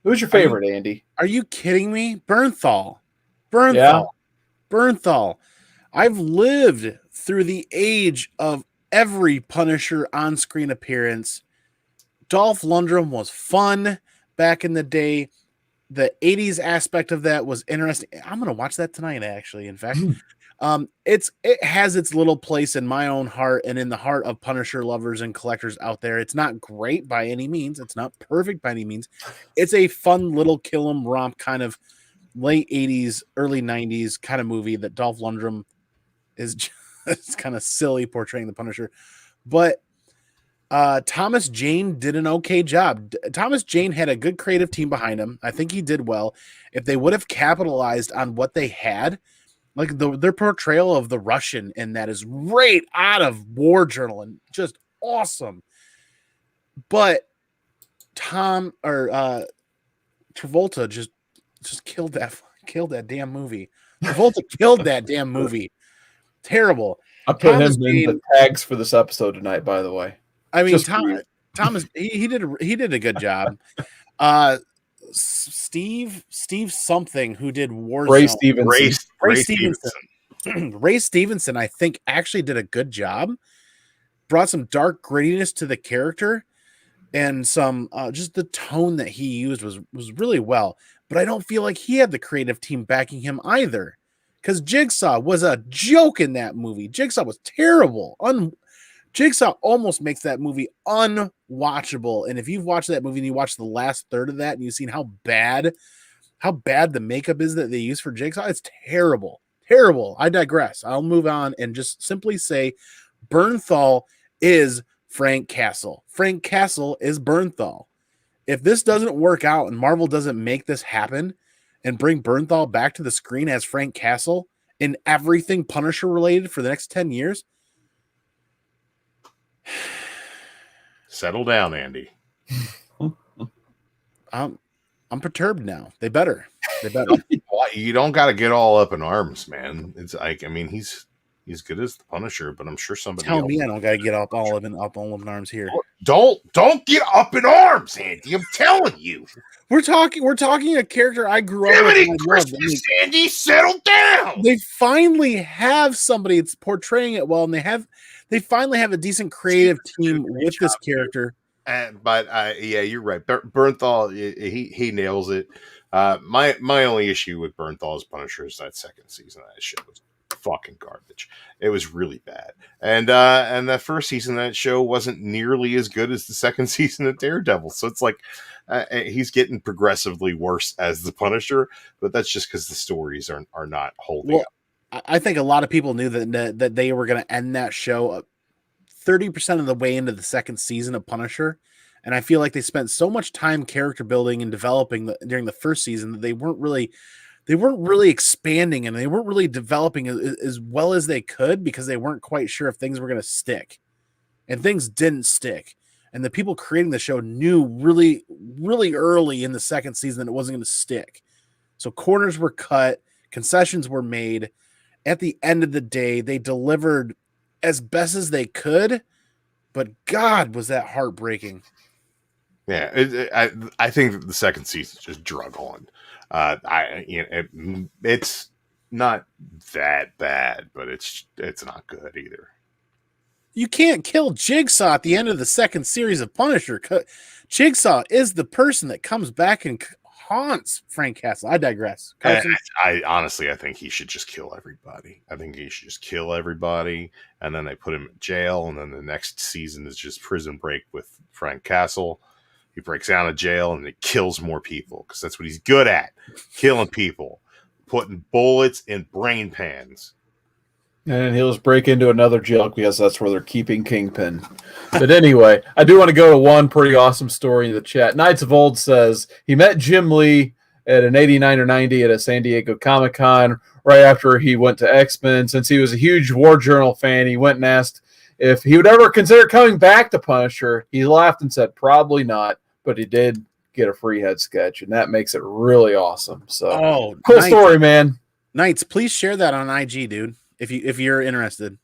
Who's your favorite, Andy? Are you kidding me? Bernthal. I've lived through the age of every Punisher on-screen appearance. Dolph Lundgren was fun back in the day. The 80s aspect of that was interesting. I'm going to watch that tonight, actually. In fact, it has its little place in my own heart and in the heart of Punisher lovers and collectors out there. It's not great by any means. It's not perfect by any means. It's a fun little kill 'em romp kind of late 80s, early 90s kind of movie that Dolph Lundgren is just kind of silly portraying the Punisher. But Thomas Jane did an okay job. Thomas Jane had a good creative team behind him. I think he did well. If they would have capitalized on what they had, like their portrayal of the Russian in that is right out of War Journal and just awesome. But Travolta just killed that damn movie. Travolta killed that damn movie. Terrible. I put him in the tags for this episode tonight, by the way. I mean, Thomas, he did a good job. Steve something who did War Ray Zone. Stevenson. Ray Stevenson, I think, actually did a good job. Brought some dark grittiness to the character, and some just the tone that he used was really well. But I don't feel like he had the creative team backing him either, because Jigsaw was a joke in that movie. Jigsaw was terrible. Jigsaw almost makes that movie unwatchable. And if you've watched that movie and you watch the last third of that and you've seen how bad the makeup is that they use for Jigsaw, it's terrible. Terrible. I digress. I'll move on and just simply say Bernthal is Frank Castle. Frank Castle is Bernthal. If this doesn't work out and Marvel doesn't make this happen and bring Bernthal back to the screen as Frank Castle in everything Punisher related for the next 10 years, settle down, Andy. I'm perturbed now. They better. You don't got to get all up in arms, man. It's like, I mean, he's good as the Punisher, but I'm sure somebody tell me I don't got to get up all in arms here. Don't get up in arms, Andy. I'm telling you. We're talking a character I grew up with. Christmas, Andy, settle down. They finally have somebody that's portraying it well, and they finally have a decent creative team with this character. But yeah, you're right. Bernthal, he nails it. My only issue with Bernthal's Punisher is that second season of that show was fucking garbage. It was really bad, and that first season of that show wasn't nearly as good as the second season of Daredevil. So it's like he's getting progressively worse as the Punisher, but that's just because the stories are not holding up. I think a lot of people knew that they were going to end that show 30% of the way into the second season of Punisher, And I feel like they spent so much time character building and developing during the first season that they weren't really expanding, and they weren't really developing as well as they could, because they weren't quite sure if things were going to stick, and things didn't stick. And the people creating the show knew really, really early in the second season that it wasn't going to stick. So corners were cut, concessions were made. At the end of the day, they delivered as best as they could, but God, was that heartbreaking. Yeah, I think that the second season just drug on. It's not that bad, but it's not good either. You can't kill Jigsaw at the end of the second series of Punisher. Jigsaw is the person that comes back and haunts Frank Castle. I digress. I honestly, I think he should just kill everybody. I think he should just kill everybody, and then they put him in jail, and then the next season is just Prison Break with Frank Castle. He breaks out of jail and he kills more people, because that's what he's good at, killing people, putting bullets in brain pans. And he'll just break into another jail because that's where they're keeping Kingpin. But anyway, I do want to go to one pretty awesome story in the chat. Knights of Old says he met Jim Lee at an 89 or 90 at a San Diego Comic-Con right after he went to X-Men. Since he was a huge War Journal fan, he went and asked if he would ever consider coming back to Punisher. He laughed and said probably not, but he did get a free head sketch, and that makes it really awesome. So, cool story, man. Knights, please share that on IG, dude, if you're interested.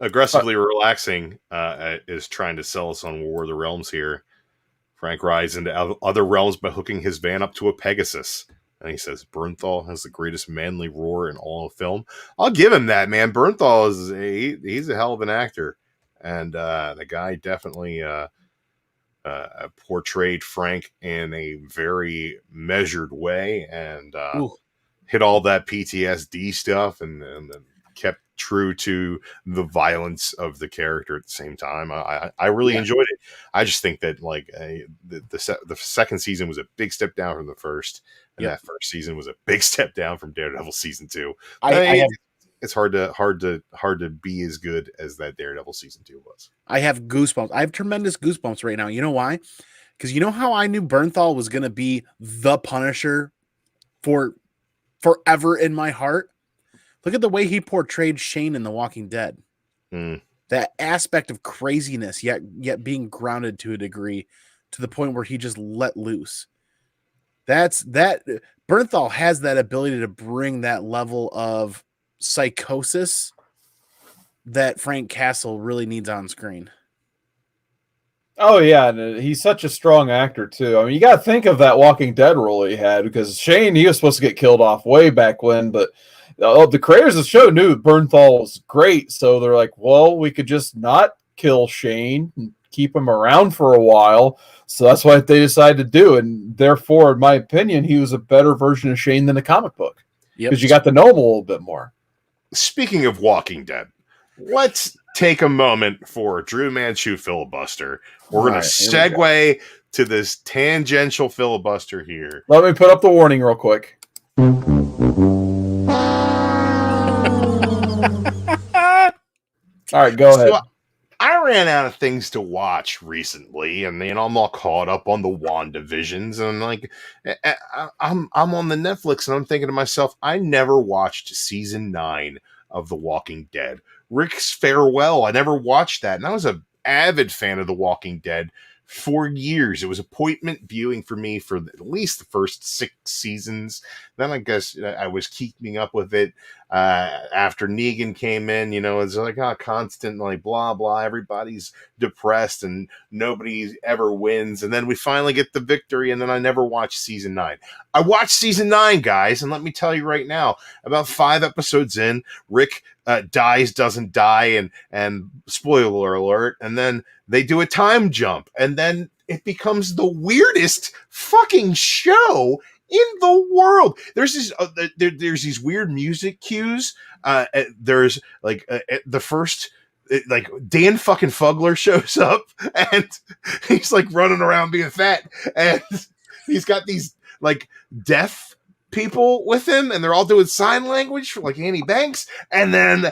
Aggressively relaxing is trying to sell us on War of the Realms here. Frank rides into other realms by hooking his van up to a Pegasus. And he says, Bernthal has the greatest manly roar in all of film. I'll give him that, man. Bernthal he's a hell of an actor. And the guy definitely portrayed Frank in a very measured way, and hit all that PTSD stuff, and kept true to the violence of the character at the same time. I really enjoyed it. I just think that the second season was a big step down from the first, and that first season was a big step down from Daredevil season 2. It's hard to be as good as that Daredevil season 2 was. I have goosebumps. I have tremendous goosebumps right now. You know why? Because you know how I knew Bernthal was going to be the Punisher for forever in my heart? Look at the way he portrayed Shane in The Walking Dead. That aspect of craziness, yet being grounded to a degree, to the point where he just let loose. Bernthal has that ability to bring that level of psychosis that Frank Castle really needs on screen. Oh yeah, and he's such a strong actor too. I mean, you got to think of that Walking Dead role he had, because Shane, he was supposed to get killed off way back when, but the creators of the show knew Bernthal was great, so they're like, well, we could just not kill Shane and keep him around for a while. So that's what they decided to do, and therefore, in my opinion, he was a better version of Shane than the comic book, because you got to know him a little bit more. Speaking of Walking Dead, let's take a moment for DruManchu filibuster. We're going to segue to this tangential filibuster here. Let me put up the warning real quick. All right, go ahead. So I ran out of things to watch recently, and I'm all caught up on the WandaVisions, and I'm on the Netflix, and I'm thinking to myself, I never watched season 9 of The Walking Dead. Rick's Farewell, I never watched that, and I was an avid fan of The Walking Dead for years. It was appointment viewing for me for at least the first 6 seasons. Then I guess I was keeping up with it after Negan came in. It's like constant blah blah, everybody's depressed and nobody ever wins, and then we finally get the victory, and then I never watched season 9. I watched season 9, guys, and let me tell you right now, about 5 episodes in, Rick doesn't die, and spoiler alert, and then they do a time jump, and then it becomes the weirdest fucking show in the world. There's these weird music cues. There's the first, Dan fucking Fugler shows up, and he's running around being fat, and he's got these deaf people with him, and they're all doing sign language for Annie Banks, and then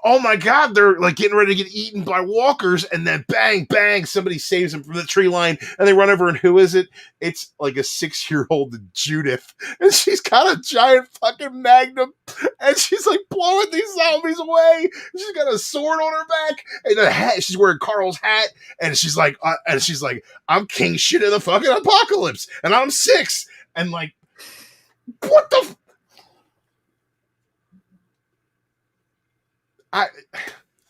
oh my God, they're like getting ready to get eaten by walkers. And then bang, bang, somebody saves them from the tree line and they run over. And who is it? It's like a 6-year-old Judith. And she's got a giant fucking magnum and she's like blowing these zombies away. She's got a sword on her back and a hat. She's wearing Carl's hat. And she's like, I'm king shit of the fucking apocalypse. And I'm 6. And like, what the I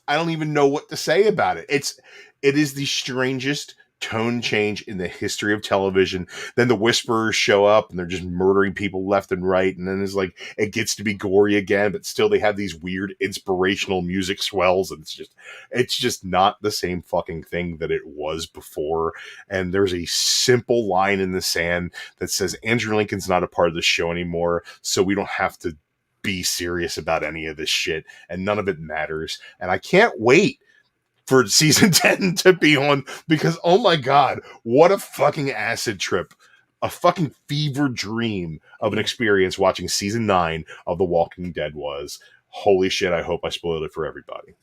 don't even know what to say about it. It is the strangest tone change in the history of television. Then the Whisperers show up and they're just murdering people left and right. And then it's like, it gets to be gory again, but still they have these weird inspirational music swells. And it's just not the same fucking thing that it was before. And there's a simple line in the sand that says, Andrew Lincoln's not a part of the show anymore. So we don't have to be serious about any of this shit. And none of it matters. And I can't wait for season 10 to be on because, oh my God, what a fucking acid trip. A fucking fever dream of an experience watching season 9 of The Walking Dead was. Holy shit, I hope I spoiled it for everybody.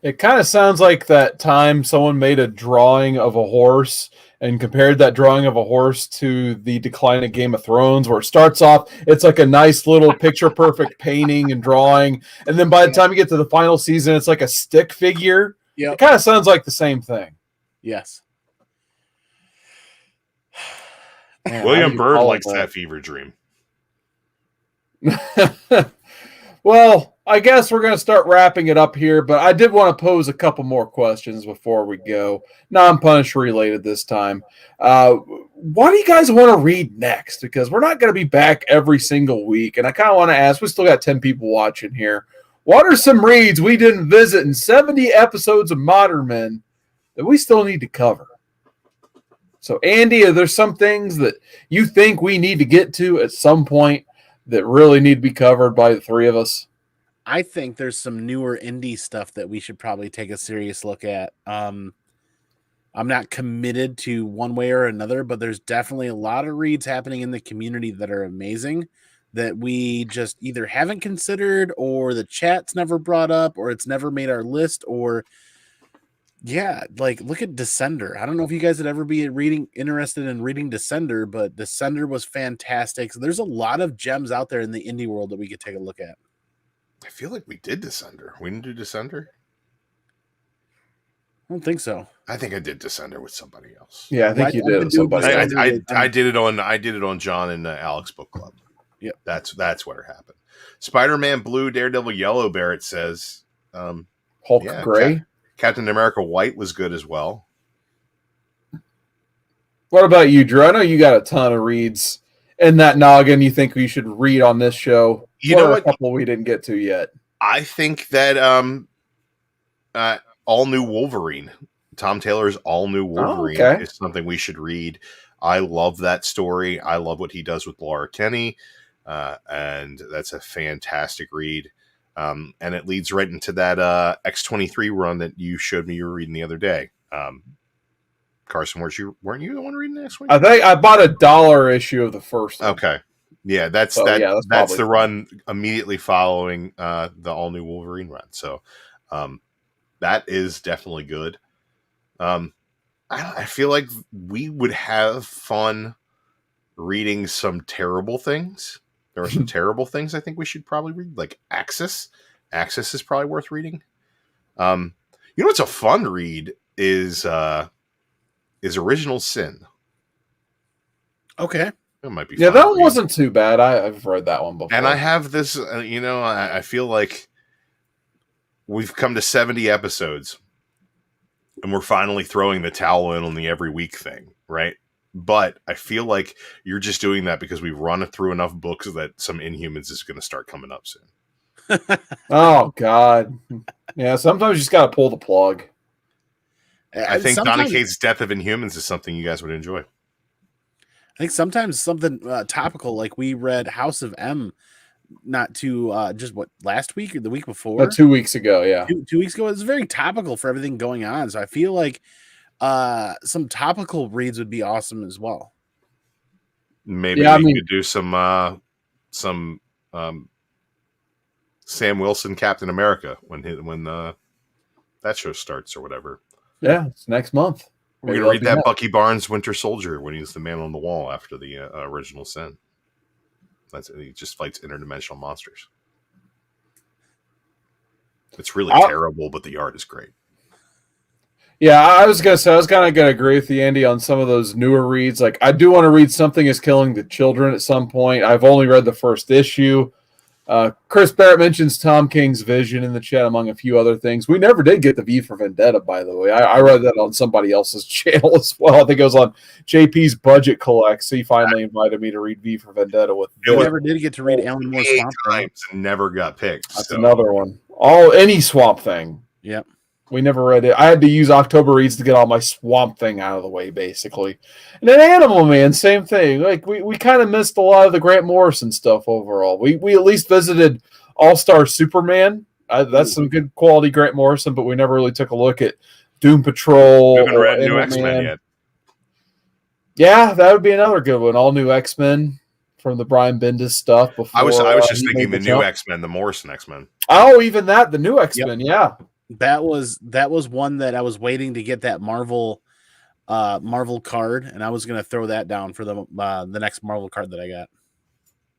It kind of sounds like that time someone made a drawing of a horse and compared that drawing of a horse to the decline of Game of Thrones, where it starts off, it's like a nice little picture-perfect painting and drawing, and then by the time you get to the final season, it's like a stick figure. Yep. It kind of sounds like the same thing. Yes. Man, William Byrd likes that fever dream. Well, I guess we're going to start wrapping it up here, but I did want to pose a couple more questions before we go. Non-Punisher related this time. What do you guys want to read next? Because we're not going to be back every single week, and I kind of want to ask, we still got 10 people watching here. What are some reads we didn't visit in 70 episodes of Modern Men that we still need to cover? So, Andy, are there some things that you think we need to get to at some point that really need to be covered by the three of us? I think there's some newer indie stuff that we should probably take a serious look at. I'm not committed to one way or another, but there's definitely a lot of reads happening in the community that are amazing that we just either haven't considered, or the chat's never brought up, or it's never made our list, or like look at Descender. I don't know if you guys would ever be interested in reading Descender, but Descender was fantastic. So there's a lot of gems out there in the indie world that we could take a look at. I feel like we did Descender. We didn't do Descender? I don't think so. I think I did Descender with somebody else. Yeah, I think you did. Somebody I did it on John and Alex Book Club. Yep. That's where it happened. Spider-Man Blue, Daredevil Yellow, Barrett says. Hulk Gray. Captain America White was good as well. What about you, Drew? I know you got a ton of reads in that noggin you think we should read on this show. You know what? A couple we didn't get to yet. I think that All New Wolverine, Tom Taylor's All New Wolverine is something we should read. I love that story. I love what he does with Laura Kinney. And that's a fantastic read. And it leads right into that X-23 run that you showed me you were reading the other day. Carson, weren't you the one reading the X-23? I think I bought $1 issue of the first one. Okay. Yeah, that's the run immediately following the All New Wolverine run. So that is definitely good. I feel like we would have fun reading some terrible things. There are some terrible things I think we should probably read, like Axis. Axis is probably worth reading. You know what's a fun read is Original Sin. Okay. It might be fun that one wasn't too bad. I've read that one before. And I have this, I feel like we've come to 70 episodes and we're finally throwing the towel in on the every week thing, right? But I feel like you're just doing that because we've run through enough books that some Inhumans is going to start coming up soon. Oh, God. Yeah, sometimes you just got to pull the plug. I think Donny Cates' Death of Inhumans is something you guys would enjoy. I think sometimes something topical, like we read House of M, not too just last week or the week before? 2 weeks ago, yeah. 2 weeks ago. It's very topical for everything going on. So I feel like some topical reads would be awesome as well. Maybe we could do some Sam Wilson, Captain America, when that show starts or whatever. Yeah, it's next month. We're going to read that Bucky Barnes Winter Soldier when he's the man on the wall after the original sin. He just fights interdimensional monsters. It's really terrible, but the art is great. Yeah, I was kind of going to agree with you, Andy, on some of those newer reads. Like, I do want to read Something is Killing the Children at some point. I've only read the first issue. Chris Barrett mentions Tom King's Vision in the chat, among a few other things. We never did get the V for Vendetta, by the way. I read that on somebody else's channel as well. I think it was on JP's Budget Collects. He finally invited me to read V for Vendetta with. We never did get to read Alan Moore's Swamp Thing. Never got picked. That's another one. Any Swamp Thing. Yep. We never read it. I had to use October Reads to get all my Swamp Thing out of the way, basically. And then Animal Man, same thing. Like we kind of missed a lot of the Grant Morrison stuff overall. We at least visited All-Star Superman. That's some good quality Grant Morrison, but we never really took a look at Doom Patrol. We haven't read New X-Men yet. Yeah, that would be another good one. All new X-Men from the Brian Bendis stuff. Before I was just thinking the new X-Men, the Morrison X-Men. Oh, even that, the new X-Men, yeah. That was one that I was waiting to get that Marvel card, and I was going to throw that down for the next Marvel card that I got.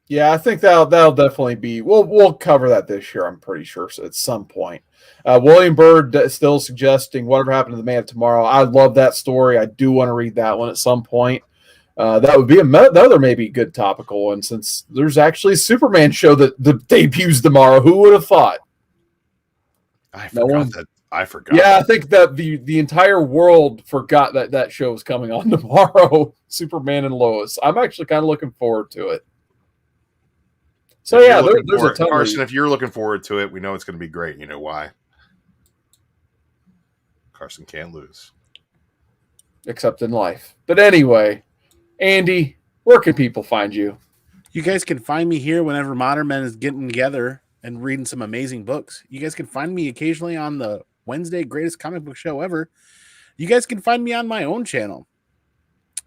Yeah, I think that'll definitely be. We'll cover that this year. I'm pretty sure at some point. William Byrd still suggesting Whatever Happened to the Man of Tomorrow. I love that story. I do want to read that one at some point. That would be another maybe good topical one, since there's actually a Superman show that debuts tomorrow. Who would have thought? I forgot. Yeah, I think that the entire world forgot that show was coming on tomorrow. Superman and Lois. I'm actually kind of looking forward to it. So yeah, there's a ton. Carson, if you're looking forward to it, we know it's going to be great. You know why? Carson can't lose, except in life. But anyway, Andy, where can people find you? You guys can find me here whenever Modern Men is getting together and reading some amazing books. You guys can find me occasionally on the Wednesday Greatest Comic Book Show Ever. You guys can find me on my own channel.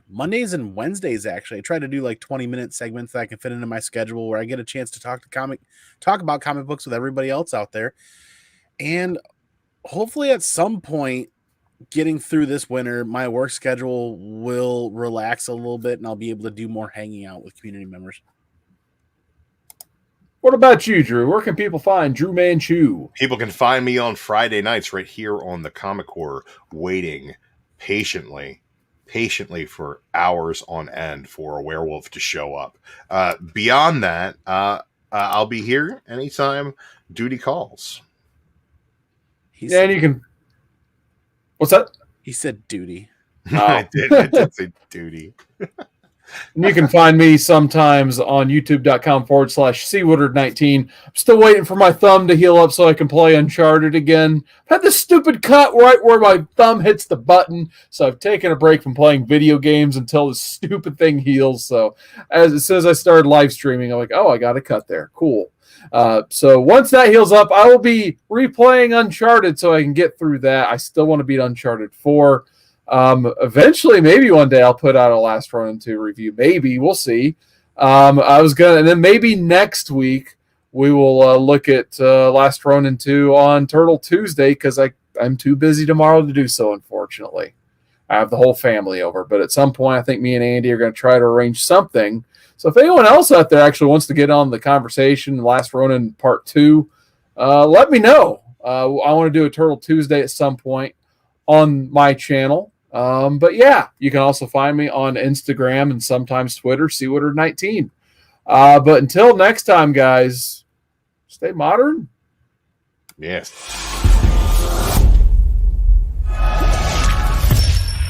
Mondays and Wednesdays, actually. I try to do like 20-minute segments that I can fit into my schedule where I get a chance to talk about comic books with everybody else out there. And hopefully at some point, getting through this winter, my work schedule will relax a little bit and I'll be able to do more hanging out with community members. What about you, Drew? Where can people find DruManchu? People can find me on Friday nights right here on the Comic Core, waiting patiently for hours on end for a werewolf to show up. Beyond that, I'll be here anytime duty calls. And you can... What's that? He said duty. Oh. I did say duty. And you can find me sometimes on youtube.com/cwoodard19. I'm still waiting for my thumb to heal up so I can play Uncharted again. I've had this stupid cut right where my thumb hits the button, so I've taken a break from playing video games until this stupid thing heals. So as soon as I started live streaming, I'm like, oh, I got a cut there. Cool. So once that heals up, I will be replaying Uncharted so I can get through that. I still want to beat Uncharted 4. Eventually, maybe one day I'll put out a Last Ronin 2 review. Maybe, we'll see. And then maybe next week we will look at Last Ronin 2 on Turtle Tuesday, because I'm too busy tomorrow to do so, unfortunately. I have the whole family over, but at some point I think me and Andy are going to try to arrange something. So if anyone else out there actually wants to get on the conversation, Last Ronin Part 2, let me know. I want to do a Turtle Tuesday at some point on my channel. But yeah, you can also find me on Instagram and sometimes Twitter, cwoodard19. But until next time, guys, stay modern. Yes.